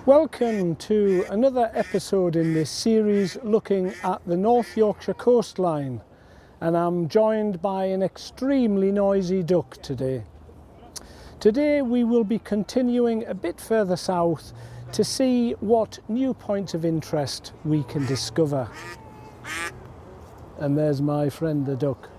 Welcome to another episode in this series looking at the North Yorkshire coastline, and I'm joined by an extremely noisy duck today. Today we will be continuing a bit further south to see what new points of interest we can discover. And there's my friend the duck.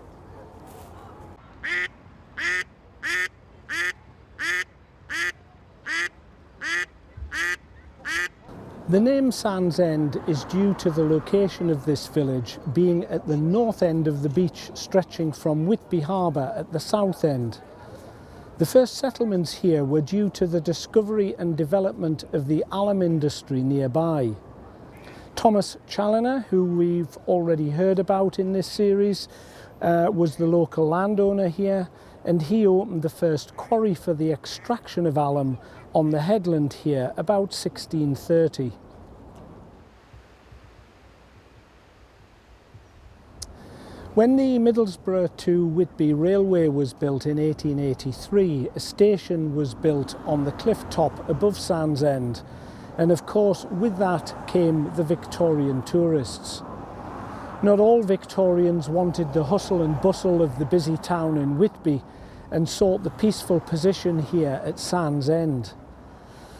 The name Sandsend is due to the location of this village being at the north end of the beach, stretching from Whitby Harbour at the south end. The first settlements here were due to the discovery and development of the alum industry nearby. Thomas Challoner, who we've already heard about in this series, was the local landowner here, and he opened the first quarry for the extraction of alum on the headland here about 1630. When the Middlesbrough to Whitby Railway was built in 1883, a station was built on the cliff top above Sandsend, and of course with that came the Victorian tourists. Not all Victorians wanted the hustle and bustle of the busy town in Whitby and sought the peaceful position here at Sandsend.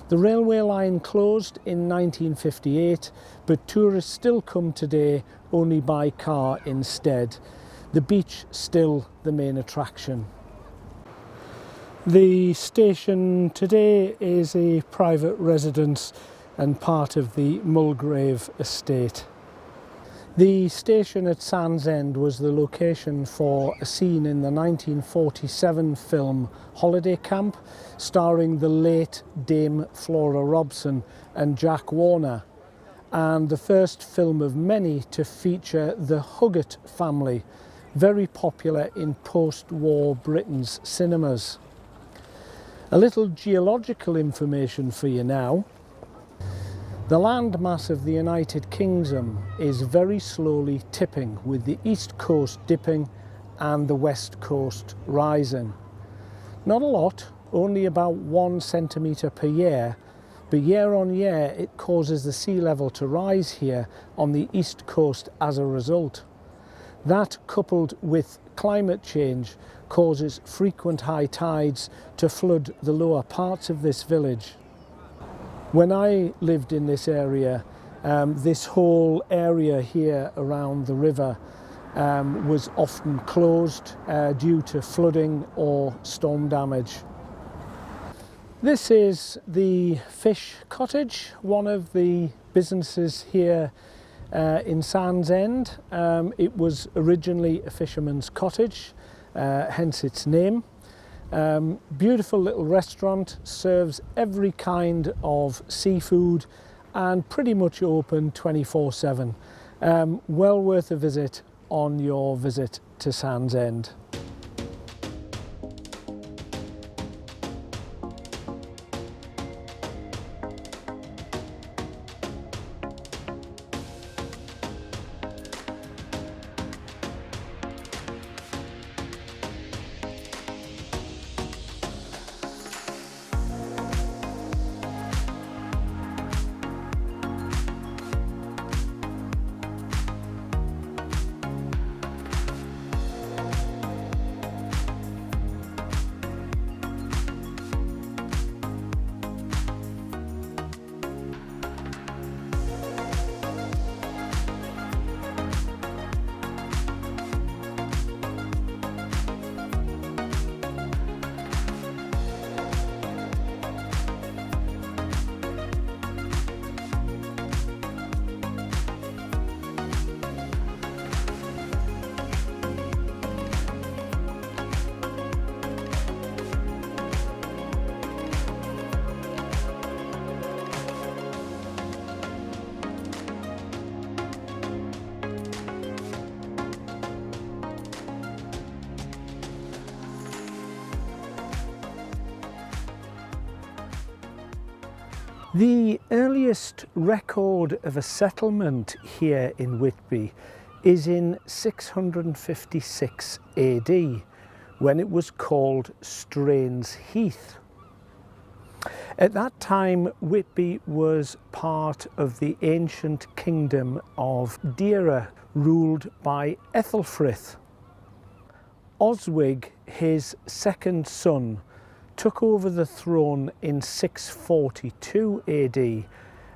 The railway line closed in 1958, but tourists still come today, only by car instead. The beach still the main attraction. The station today is a private residence and part of the Mulgrave estate. The station at Sandsend was the location for a scene in the 1947 film Holiday Camp, starring the late Dame Flora Robson and Jack Warner, and the first film of many to feature the Huggett family, very popular in post-war Britain's cinemas. A little geological information for you now. The landmass of the United Kingdom is very slowly tipping, with the east coast dipping and the west coast rising. Not a lot, only about 1 centimetre per year, but year on year it causes the sea level to rise here on the east coast as a result. That, coupled with climate change, causes frequent high tides to flood the lower parts of this village. When I lived in this area, this whole area here around the river was often closed due to flooding or storm damage. This is the Fish Cottage, one of the businesses here in Sandsend. It was originally a fisherman's cottage, hence its name. Beautiful little restaurant, serves every kind of seafood and pretty much open 24/7. Well worth a visit on your visit to Sandsend. The earliest record of a settlement here in Whitby is in 656 AD, when it was called Strains Heath. At that time, Whitby was part of the ancient kingdom of Deira, ruled by Ethelfrith. Oswig, his second son, took over the throne in 642 AD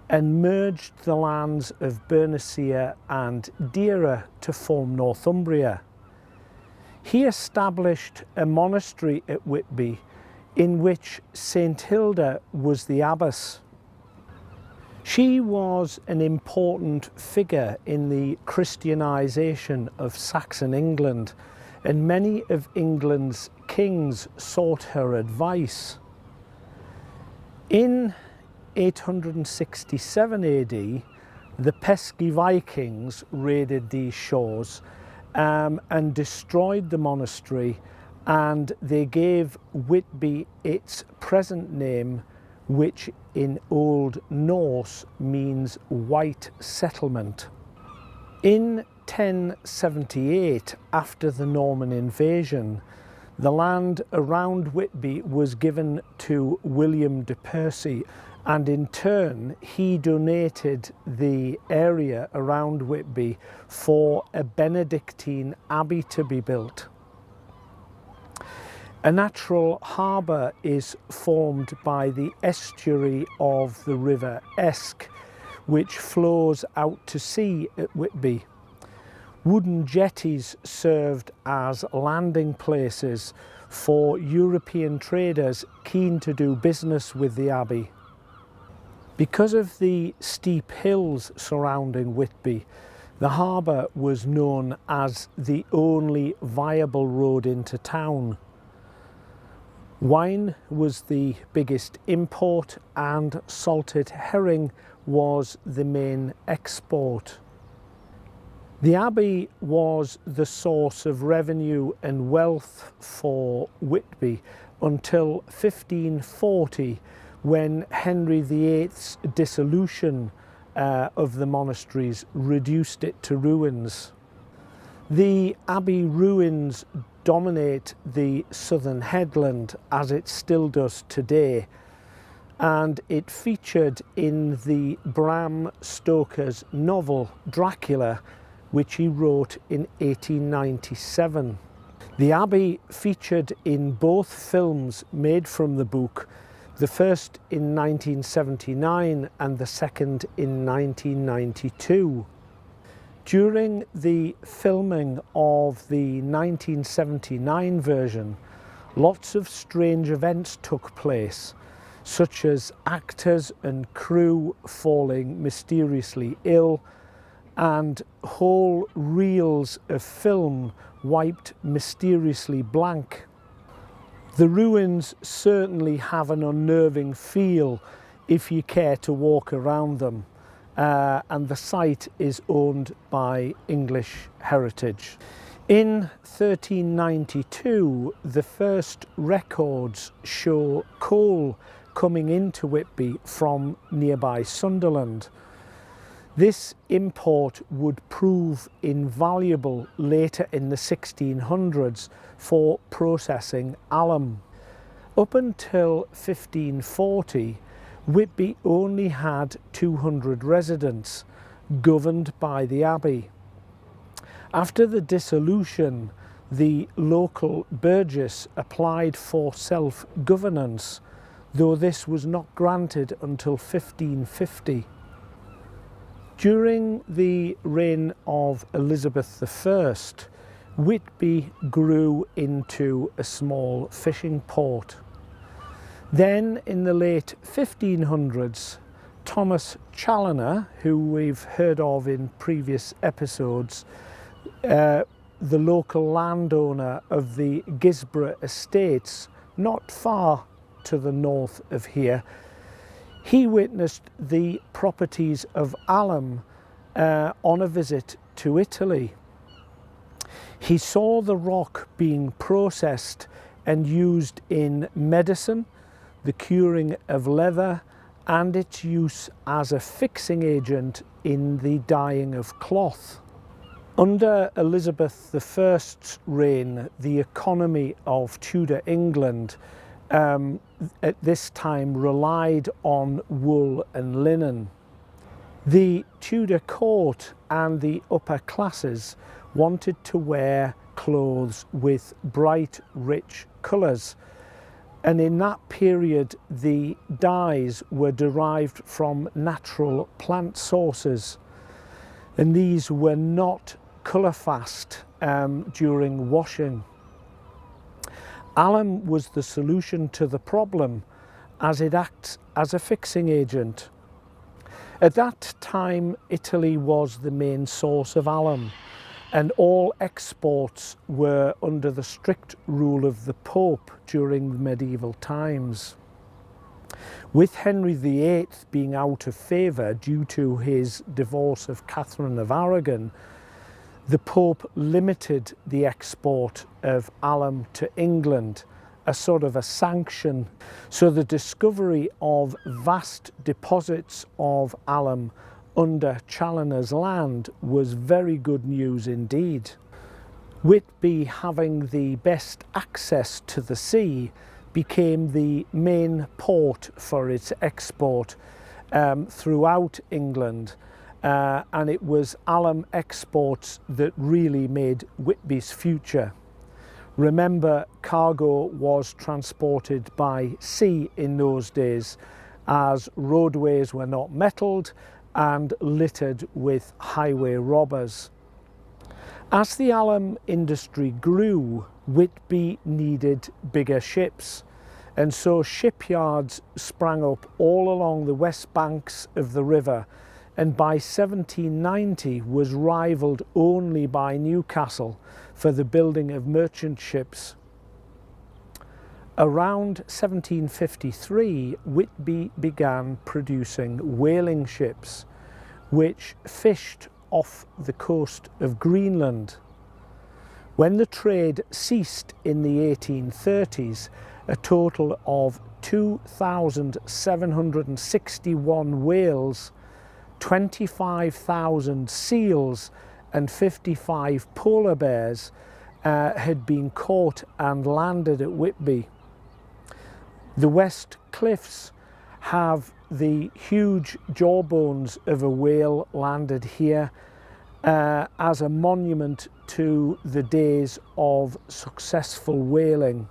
and merged the lands of Bernicia and Deira to form Northumbria. He established a monastery at Whitby in which St Hilda was the abbess. She was an important figure in the Christianisation of Saxon England, and many of England's kings sought her advice. In 867 AD, the pesky Vikings raided these shores and destroyed the monastery, and they gave Whitby its present name, which in Old Norse means white settlement. In 1078, after the Norman invasion, the land around Whitby was given to William de Percy, and in turn he donated the area around Whitby for a Benedictine abbey to be built. A natural harbour is formed by the estuary of the River Esk, which flows out to sea at Whitby. Wooden jetties served as landing places for European traders keen to do business with the abbey. Because of the steep hills surrounding Whitby, the harbour was known as the only viable road into town. Wine was the biggest import, and salted herring was the main export. The abbey was the source of revenue and wealth for Whitby until 1540, when Henry VIII's dissolution of the monasteries reduced it to ruins. The abbey ruins dominate the southern headland, as it still does today, and it featured in the Bram Stoker's novel Dracula, which he wrote in 1897. The abbey featured in both films made from the book, the first in 1979 and the second in 1992. During the filming of the 1979 version, lots of strange events took place, such as actors and crew falling mysteriously ill, and whole reels of film wiped mysteriously blank. The ruins certainly have an unnerving feel if you care to walk around them, and the site is owned by English Heritage. In 1392, the first records show coal coming into Whitby from nearby Sunderland. This import would prove invaluable later in the 1600s for processing alum. Up until 1540, Whitby only had 200 residents, governed by the abbey. After the dissolution, the local burgess applied for self-governance, though this was not granted until 1550. During the reign of Elizabeth I, Whitby grew into a small fishing port. Then in the late 1500s, Thomas Challoner, who we've heard of in previous episodes, the local landowner of the Gisborough Estates, not far to the north of here, he witnessed the properties of alum on a visit to Italy. He saw the rock being processed and used in medicine, the curing of leather, and its use as a fixing agent in the dyeing of cloth. Under Elizabeth I's reign, the economy of Tudor England at this time relied on wool and linen. The Tudor court and the upper classes wanted to wear clothes with bright, rich colours, and in that period the dyes were derived from natural plant sources, and these were not colour fast during washing. Alum was the solution to the problem, as it acts as a fixing agent. At that time, Italy was the main source of alum, and all exports were under the strict rule of the Pope during medieval times. With Henry VIII being out of favour due to his divorce of Catherine of Aragon, the Pope limited the export of alum to England, a sort of a sanction. So the discovery of vast deposits of alum under Challoner's land was very good news indeed. Whitby, having the best access to the sea, became the main port for its export throughout England, and it was alum exports that really made Whitby's future. Remember, cargo was transported by sea in those days, as roadways were not metalled and littered with highway robbers. As the alum industry grew, Whitby needed bigger ships, and so shipyards sprang up all along the west banks of the river, and by 1790 was rivalled only by Newcastle for the building of merchant ships. Around 1753, Whitby began producing whaling ships, which fished off the coast of Greenland. When the trade ceased in the 1830s, a total of 2,761 whales, 25,000 seals and 55 polar bears had been caught and landed at Whitby. The West Cliffs have the huge jawbones of a whale landed here as a monument to the days of successful whaling.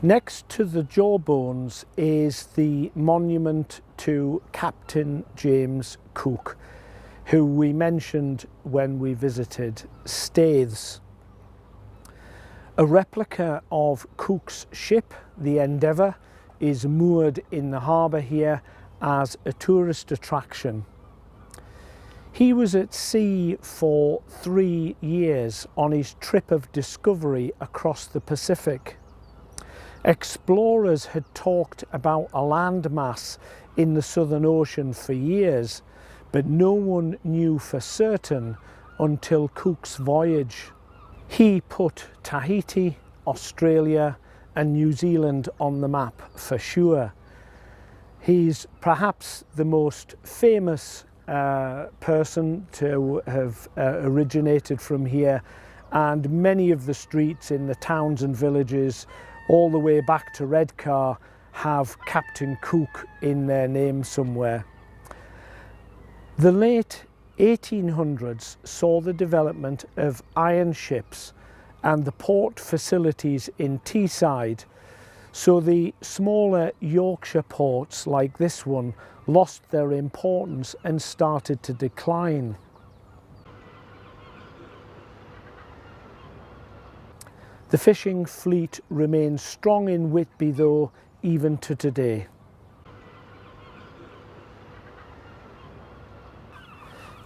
Next to the jawbones is the monument to Captain James Cook, who we mentioned when we visited Staithes. A replica of Cook's ship, the Endeavour, is moored in the harbour here as a tourist attraction. He was at sea for 3 years on his trip of discovery across the Pacific. Explorers had talked about a landmass in the Southern Ocean for years, but no one knew for certain until Cook's voyage. He put Tahiti, Australia and New Zealand on the map for sure. He's perhaps the most famous person to have originated from here, and many of the streets in the towns and villages all the way back to Redcar have Captain Cook in their name somewhere. The late 1800s saw the development of iron ships and the port facilities in Teesside, so the smaller Yorkshire ports like this one lost their importance and started to decline. The fishing fleet remains strong in Whitby though, even to today.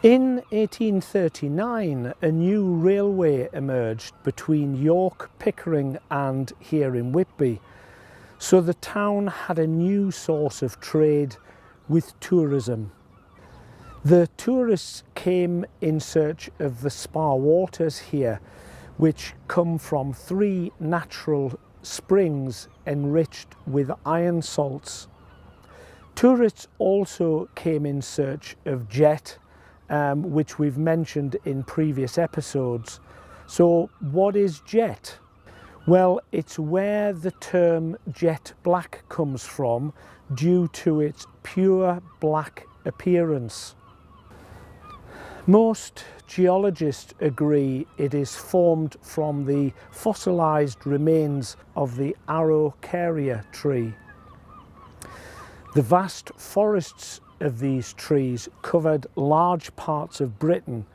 In 1839, a new railway emerged between York, Pickering and here in Whitby, so the town had a new source of trade with tourism. The tourists came in search of the spa waters here, which come from 3 natural springs enriched with iron salts. Tourists also came in search of jet, which we've mentioned in previous episodes. So what is jet? Well, it's where the term jet black comes from due to its pure black appearance. Most geologists agree it is formed from the fossilised remains of the Araucaria tree. The vast forests of these trees covered large parts of Britain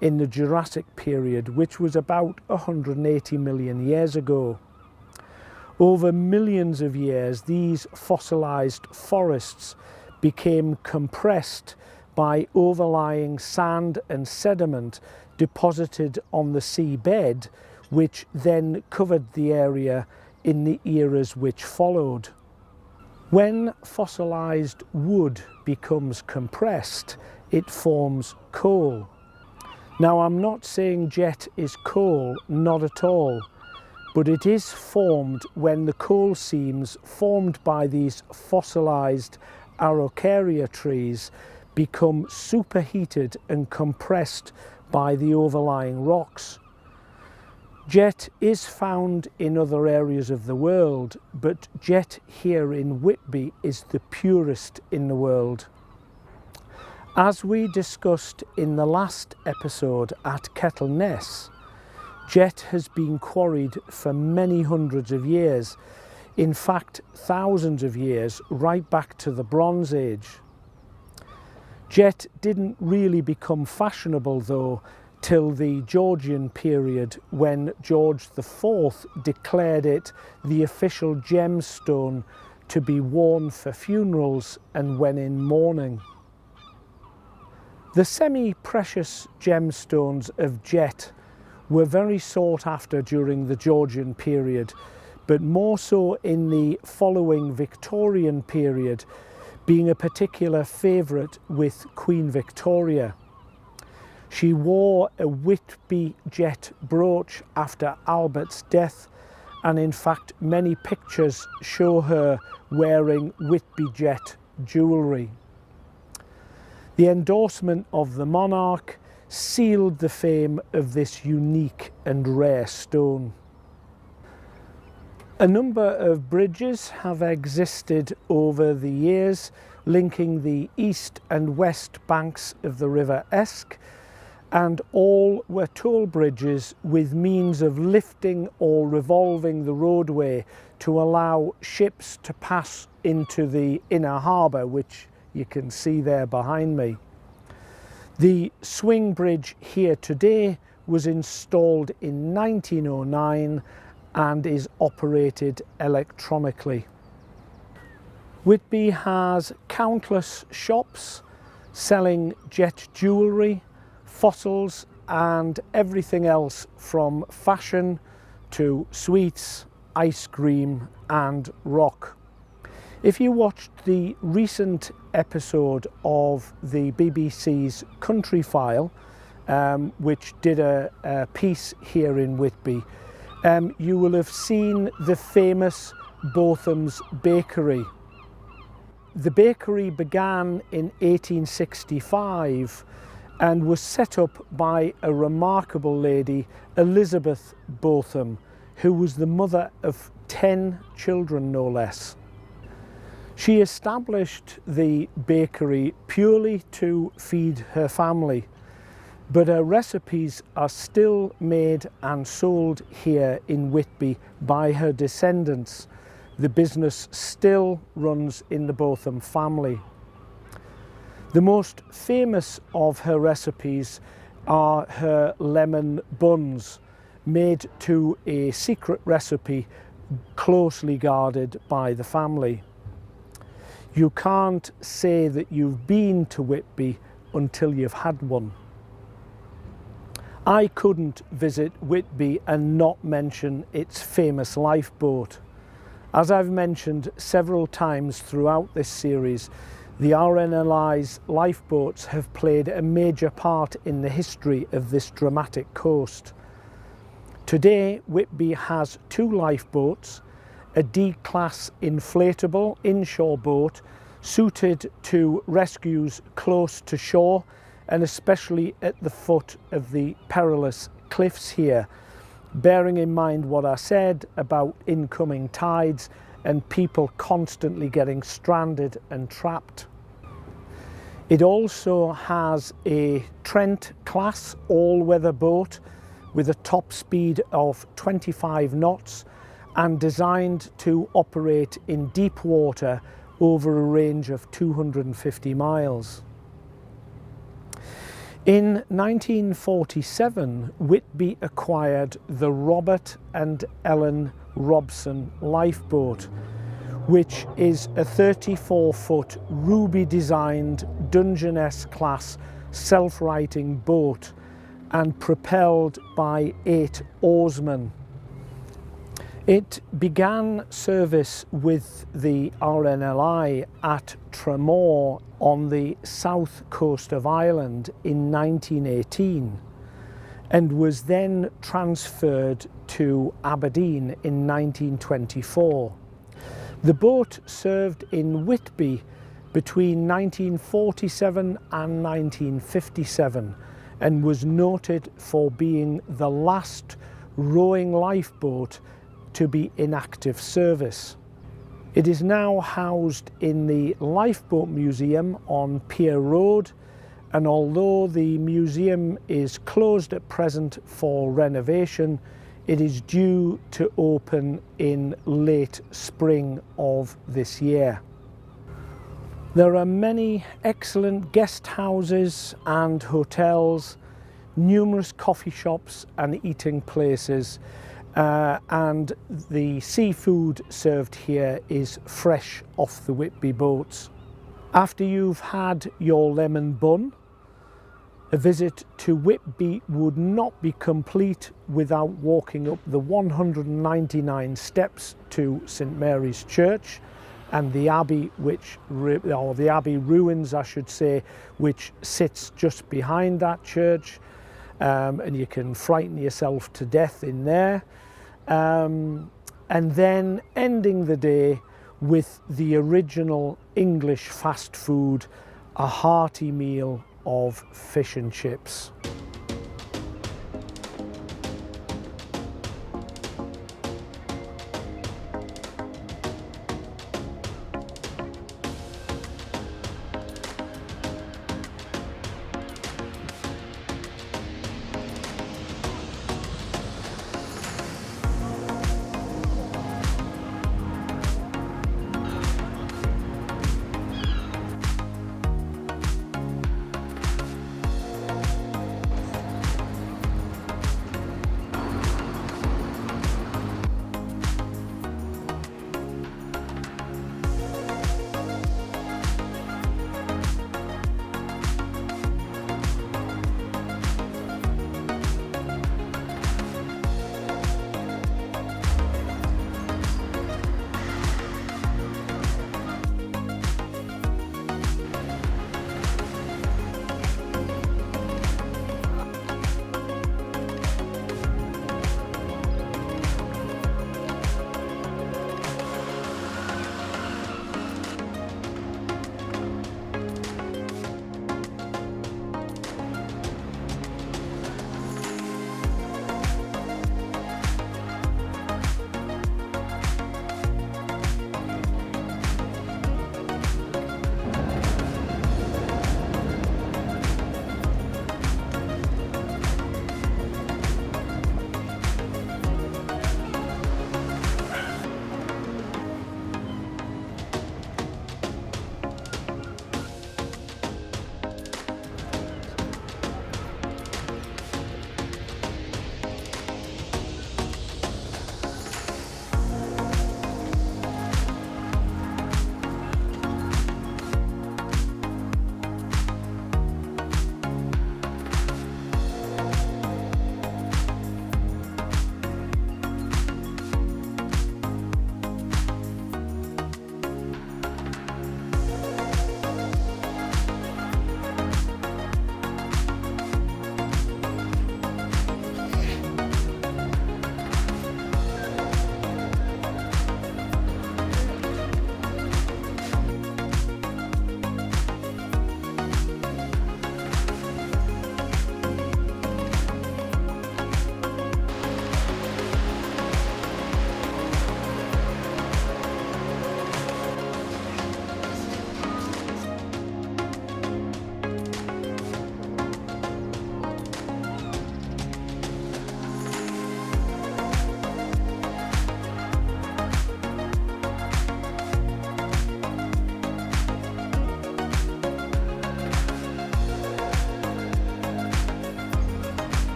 in the Jurassic period, which was about 180 million years ago. Over millions of years, these fossilised forests became compressed by overlying sand and sediment deposited on the seabed, which then covered the area in the eras which followed. When fossilised wood becomes compressed, it forms coal. Now, I'm not saying jet is coal, not at all, but it is formed when the coal seams formed by these fossilised Araucaria trees become superheated and compressed by the overlying rocks. Jet is found in other areas of the world, but jet here in Whitby is the purest in the world. As we discussed in the last episode at Kettleness, jet has been quarried for many hundreds of years, in fact thousands of years, right back to the Bronze Age. Jet didn't really become fashionable though till the Georgian period, when George IV declared it the official gemstone to be worn for funerals and when in mourning. The semi-precious gemstones of jet were very sought after during the Georgian period, but more so in the following Victorian period, being a particular favourite with Queen Victoria. She wore a Whitby jet brooch after Albert's death, and in fact many pictures show her wearing Whitby jet jewellery. The endorsement of the monarch sealed the fame of this unique and rare stone. A number of bridges have existed over the years, linking the east and west banks of the River Esk, and all were toll bridges with means of lifting or revolving the roadway to allow ships to pass into the inner harbour, which you can see there behind me. The swing bridge here today was installed in 1909 and is operated electronically. Whitby has countless shops selling jet jewellery, fossils and everything else from fashion to sweets, ice cream and rock. If you watched the recent episode of the BBC's Country File, which did a piece here in Whitby, you will have seen the famous Botham's Bakery. The bakery began in 1865 and was set up by a remarkable lady, Elizabeth Botham, who was the mother of 10 children, no less. She established the bakery purely to feed her family, but her recipes are still made and sold here in Whitby by her descendants. The business still runs in the Botham family. The most famous of her recipes are her lemon buns, made to a secret recipe closely guarded by the family. You can't say that you've been to Whitby until you've had one. I couldn't visit Whitby and not mention its famous lifeboat. As I've mentioned several times throughout this series, the RNLI's lifeboats have played a major part in the history of this dramatic coast. Today, Whitby has 2 lifeboats, a D-class inflatable inshore boat suited to rescues close to shore and especially at the foot of the perilous cliffs here, bearing in mind what I said about incoming tides and people constantly getting stranded and trapped. It also has a Trent class all-weather boat with a top speed of 25 knots and designed to operate in deep water over a range of 250 miles. In 1947, Whitby acquired the Robert and Ellen Robson lifeboat, which is a 34-foot Ruby-designed Dungeness class self-righting boat and propelled by 8 oarsmen. It began service with the RNLI at Tramore on the south coast of Ireland in 1918 and was then transferred to Aberdeen in 1924. The boat served in Whitby between 1947 and 1957 and was noted for being the last rowing lifeboat to be in active service. It is now housed in the Lifeboat Museum on Pier Road, and although the museum is closed at present for renovation, it is due to open in late spring of this year. There are many excellent guest houses and hotels, numerous coffee shops and eating places, and the seafood served here is fresh off the Whitby boats. After you've had your lemon bun, a visit to Whitby would not be complete without walking up the 199 steps to St Mary's Church and the Abbey, or the Abbey ruins, I should say, which sits just behind that church. And you can frighten yourself to death in there. And then ending the day with the original English fast food, a hearty meal of fish and chips.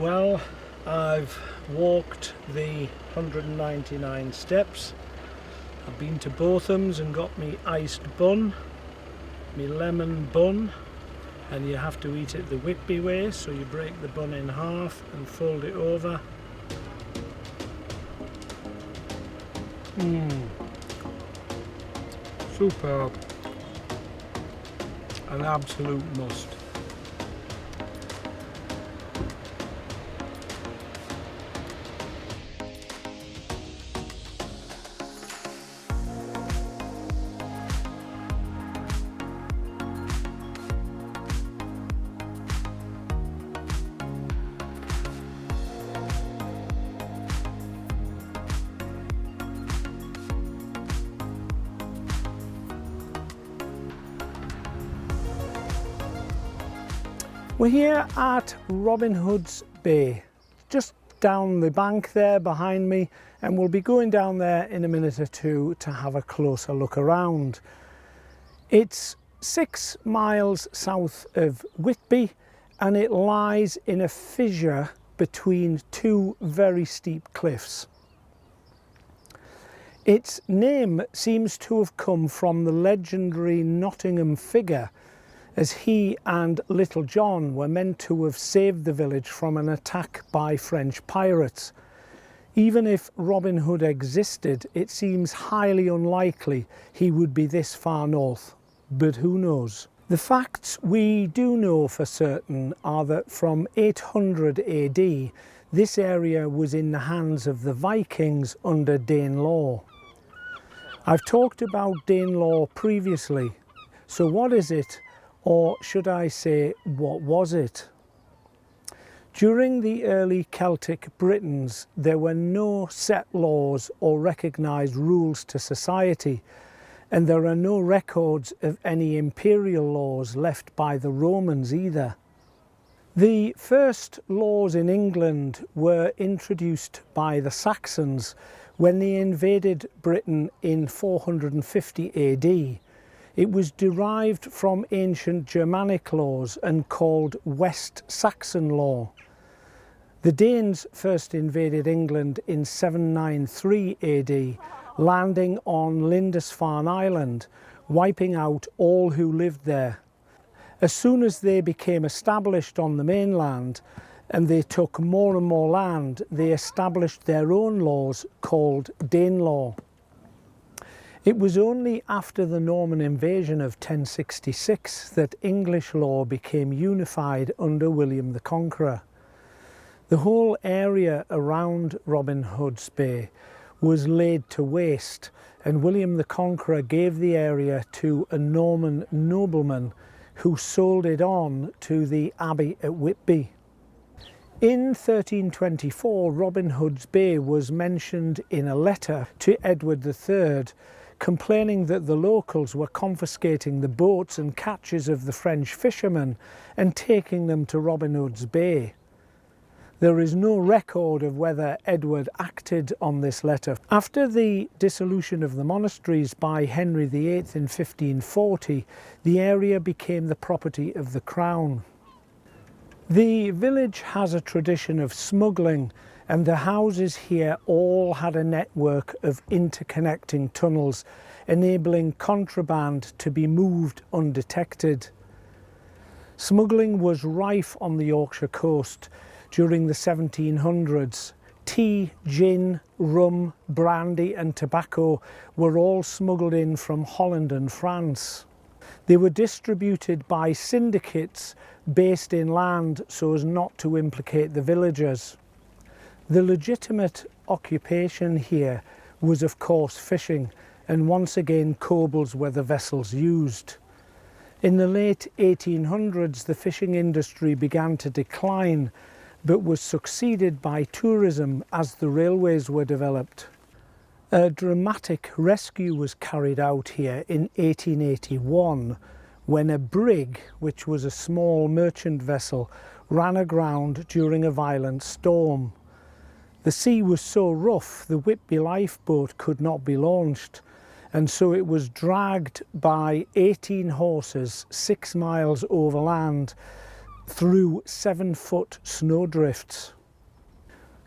Well, I've walked the 199 steps. I've been to Botham's and got me iced bun, me lemon bun, and you have to eat it the Whitby way, so you break the bun in half and fold it over. Superb. An absolute must. We're here at Robin Hood's Bay, just down the bank there behind me, and we'll be going down there in a minute or two to have a closer look around. It's 6 miles south of Whitby and it lies in a fissure between two very steep cliffs. Its name seems to have come from the legendary Nottingham figure, as he and Little John were meant to have saved the village from an attack by French pirates. Even if Robin Hood existed, it seems highly unlikely he would be this far north, but who knows? The facts we do know for certain are that from 800 AD, this area was in the hands of the Vikings under Danelaw. I've talked about Danelaw previously, so what is it? Or should I say, what was it? During the early Celtic Britons, there were no set laws or recognised rules to society, and there are no records of any imperial laws left by the Romans either. The first laws in England were introduced by the Saxons when they invaded Britain in 450 AD. It was derived from ancient Germanic laws and called West Saxon law. The Danes first invaded England in 793 AD, landing on Lindisfarne Island, wiping out all who lived there. As soon as they became established on the mainland and they took more and more land, they established their own laws called Danelaw. It was only after the Norman invasion of 1066 that English law became unified under William the Conqueror. The whole area around Robin Hood's Bay was laid to waste, and William the Conqueror gave the area to a Norman nobleman who sold it on to the Abbey at Whitby. In 1324, Robin Hood's Bay was mentioned in a letter to Edward III, complaining that the locals were confiscating the boats and catches of the French fishermen and taking them to Robin Hood's Bay. There is no record of whether Edward acted on this letter. After the dissolution of the monasteries by Henry VIII in 1540, the area became the property of the Crown. The village has a tradition of smuggling, and the houses here all had a network of interconnecting tunnels, enabling contraband to be moved undetected. Smuggling was rife on the Yorkshire coast during the 1700s. Tea, gin, rum, brandy and tobacco were all smuggled in from Holland and France. They were distributed by syndicates based inland so as not to implicate the villagers. The legitimate occupation here was of course fishing, and once again cobles were the vessels used. In the late 1800s the fishing industry began to decline, but was succeeded by tourism as the railways were developed. A dramatic rescue was carried out here in 1881 when a brig, which was a small merchant vessel, ran aground during a violent storm. The sea was so rough the Whitby lifeboat could not be launched, and so it was dragged by 18 horses 6 miles overland through 7-foot snowdrifts.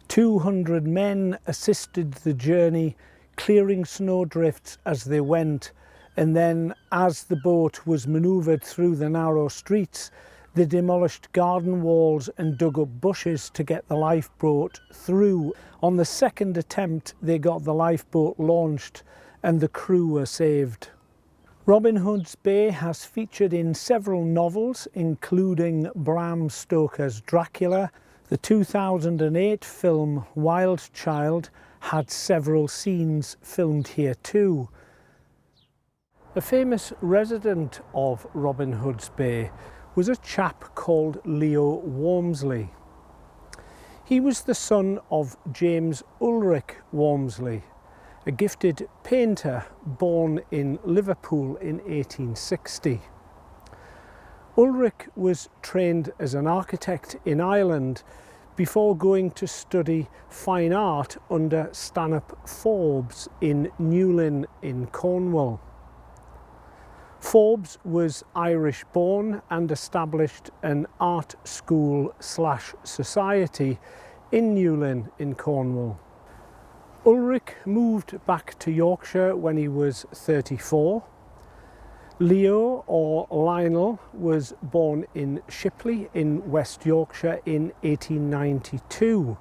200 men assisted the journey, clearing snowdrifts as they went, and then as the boat was manoeuvred through the narrow streets, they demolished garden walls and dug up bushes to get the lifeboat through. On the second attempt, they got the lifeboat launched and the crew were saved. Robin Hood's Bay has featured in several novels, including Bram Stoker's Dracula. The 2008 film Wild Child had several scenes filmed here too. A famous resident of Robin Hood's Bay was a chap called Leo Walmsley. He was the son of James Ulrich Walmsley, a gifted painter born in Liverpool in 1860. Ulrich was trained as an architect in Ireland before going to study fine art under Stanhope Forbes in Newlyn in Cornwall. Forbes was Irish born and established an art school/society in Newlyn in Cornwall. Ulrich moved back to Yorkshire when he was 34. Leo, or Lionel, was born in Shipley in West Yorkshire in 1892.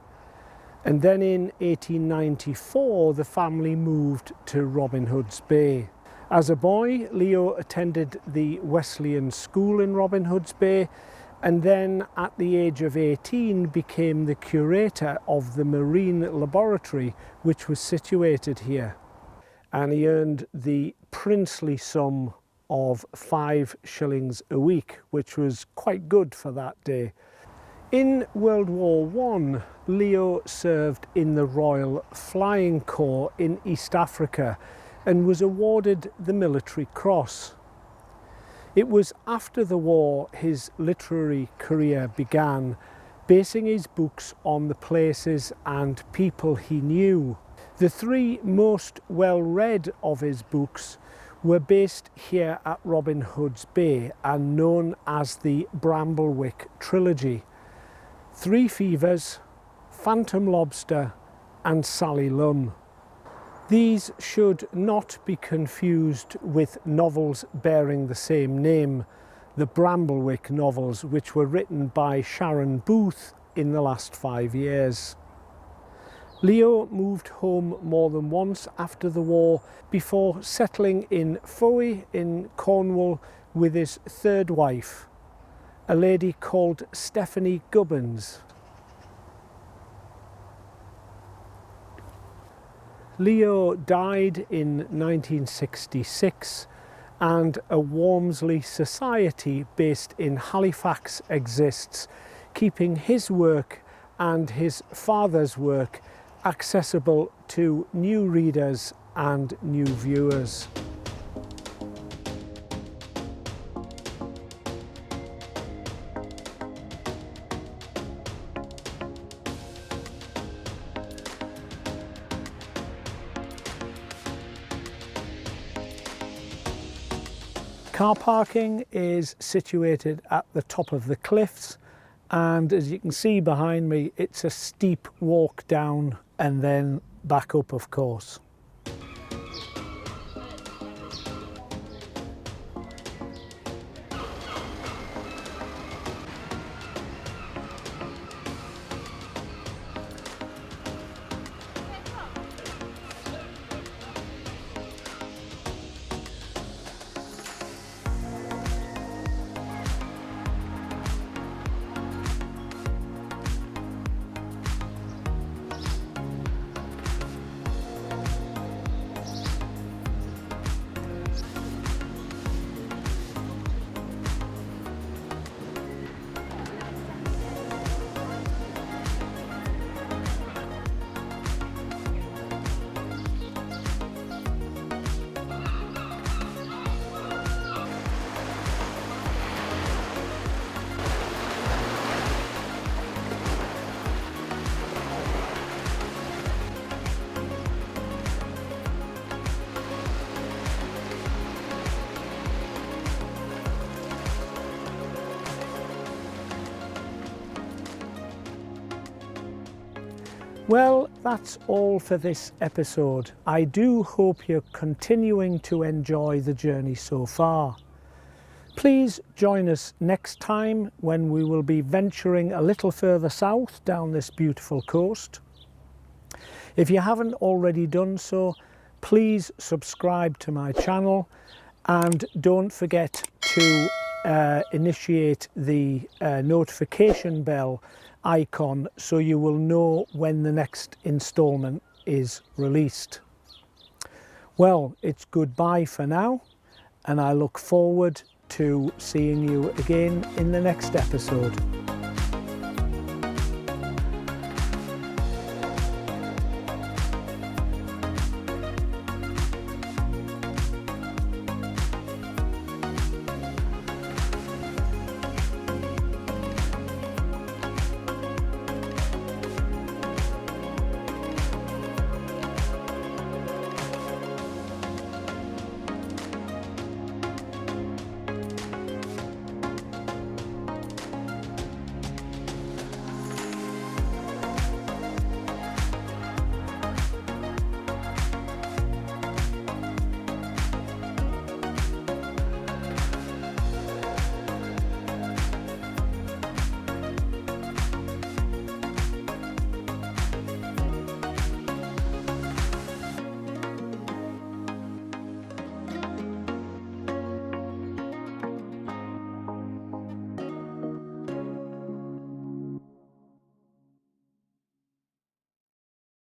And then in 1894 the family moved to Robin Hood's Bay. As a boy, Leo attended the Wesleyan School in Robin Hood's Bay, and then at the age of 18 became the curator of the Marine Laboratory, which was situated here. And he earned the princely sum of 5 shillings a week, which was quite good for that day. In World War I, Leo served in the Royal Flying Corps in East Africa and was awarded the Military Cross. It was after the war his literary career began, basing his books on the places and people he knew. The 3 most well-read of his books were based here at Robin Hood's Bay and known as the Bramblewick Trilogy: 3 Fevers, Phantom Lobster and Sally Lunn. These should not be confused with novels bearing the same name, the Bramblewick novels, which were written by Sharon Booth in the last 5 years. Leo moved home more than once after the war before settling in Fowey in Cornwall with his 3rd wife, a lady called Stephanie Gubbins. Leo died in 1966 and a Walmsley Society based in Halifax exists, keeping his work and his father's work accessible to new readers and new viewers. Car parking is situated at the top of the cliffs, and as you can see behind me, it's a steep walk down and then back up, of course. Well, that's all for this episode. I do hope you're continuing to enjoy the journey so far. Please join us next time when we will be venturing a little further south down this beautiful coast. If you haven't already done so, please subscribe to my channel and don't forget to initiate the notification bell icon so you will know when the next installment is released. Well, it's goodbye for now, and I look forward to seeing you again in the next episode.